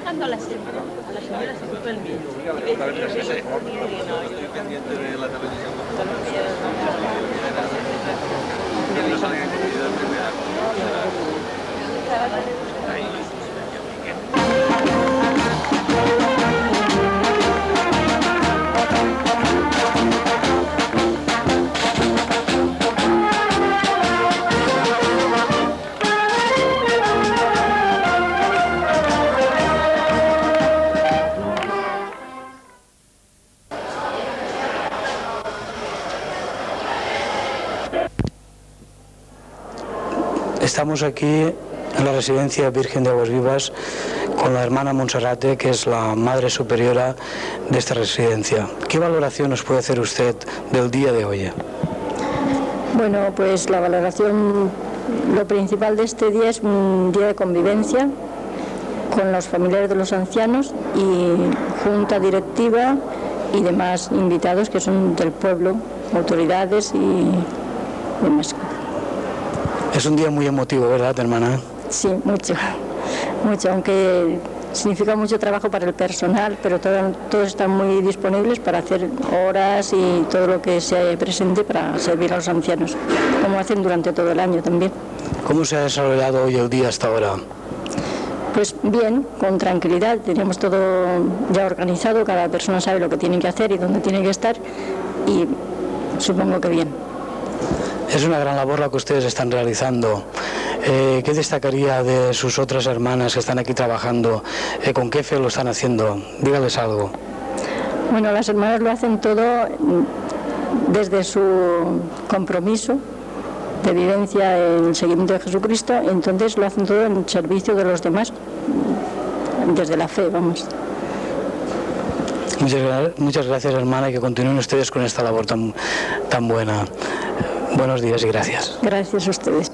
dejando a la señora se ocupa el mío. Estoy pendiente de la televisión. No sale en actividad primera. Estamos aquí en la Residencia Virgen de Aguas Vivas con la hermana Monserrate, que es la madre superiora de esta residencia. ¿Qué valoración nos puede hacer usted del día de hoy? Bueno, pues la valoración, lo principal de este día es un día de convivencia con los familiares de los ancianos y junta directiva y demás invitados que son del pueblo, autoridades y demás. Es un día muy emotivo, ¿verdad, hermana? Sí, mucho, aunque significa mucho trabajo para el personal, pero todos están muy disponibles para hacer horas y todo lo que se presente para servir a los ancianos, como hacen durante todo el año también. ¿Cómo se ha desarrollado hoy el día hasta ahora? Pues bien, con tranquilidad, tenemos todo ya organizado, cada persona sabe lo que tiene que hacer y dónde tiene que estar y supongo que bien. Es una gran labor la que ustedes están realizando. ¿Qué destacaría de sus otras hermanas que están aquí trabajando? ¿Con qué fe lo están haciendo? Dígales algo. Bueno, las hermanas lo hacen todo desde su compromiso de vivencia en el seguimiento de Jesucristo, entonces lo hacen todo en servicio de los demás, desde la fe, vamos. Muchas gracias, hermana, y que continúen ustedes con esta labor tan buena. Buenos días y gracias. Gracias a ustedes.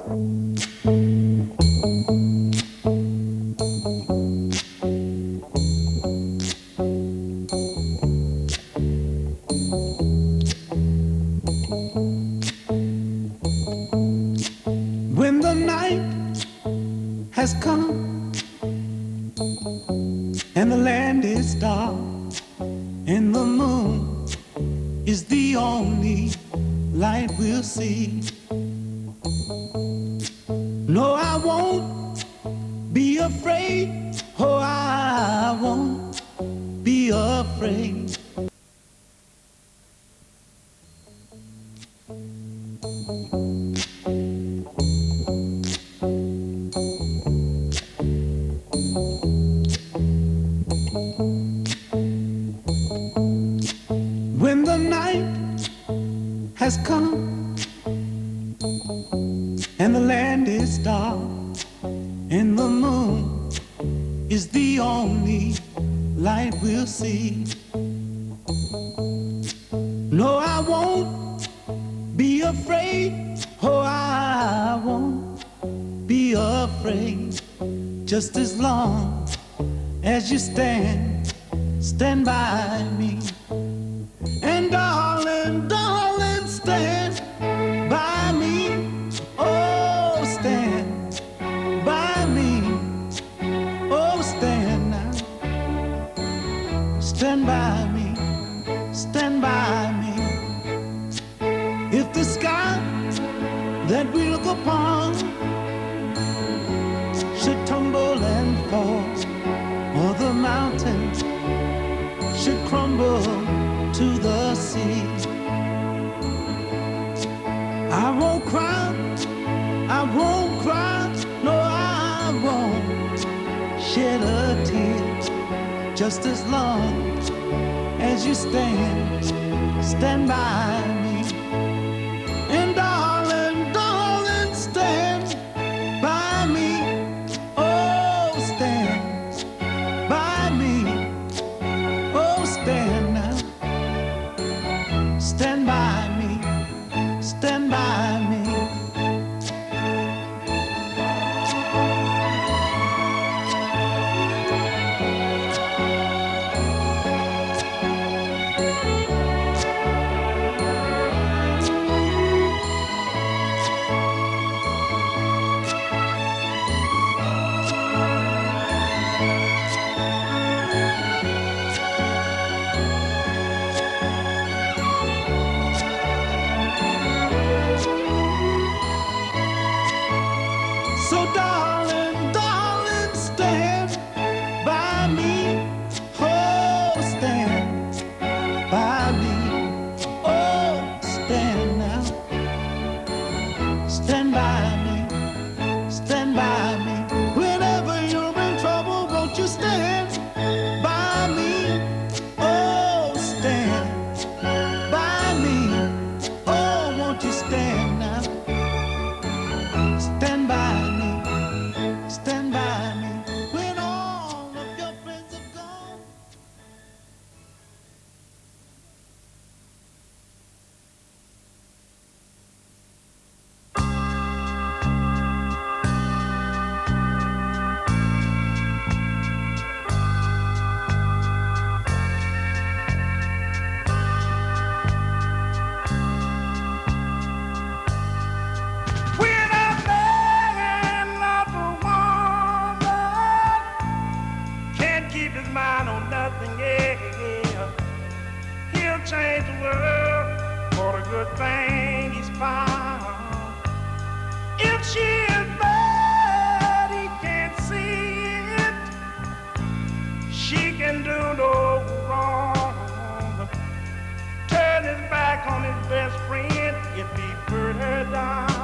When the night has come and the land is dark and the moon is the only light we'll see. No, I won't be afraid. Oh, I won't be afraid. When the night has come and the land is dark and the moon is the only light we'll see. No, I won't be afraid. Oh, I won't be afraid. Just as long as you stand by me. And darling, darling, stand by me. Oh, stand by me. Oh, stand now. Stand by me. Stand by me. If the sky that we look upon should tumble and fall, or the mountains should crumble to the sea, I won't cry, I won't cry, no, I won't shed a tear. Just as long as you stand by me. And darling, darling, stand by me. Oh, stand by me. Oh, stand now. Stand by me. Stand by me. mind on nothing else. He'll change the world for the good thing he's found. If she is bad, he can't see it. She can do no wrong. Turn his back on his best friend if he put her down.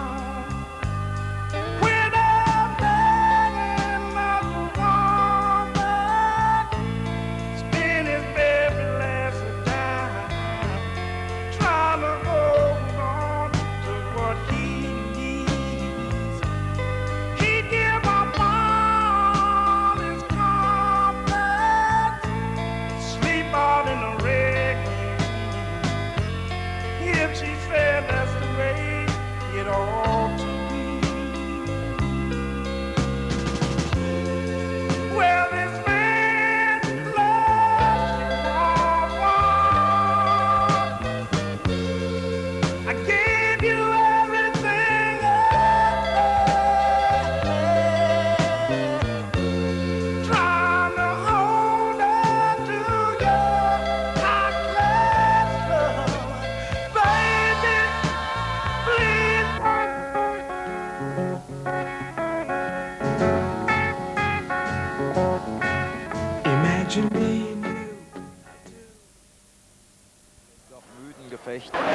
Müden Gefecht.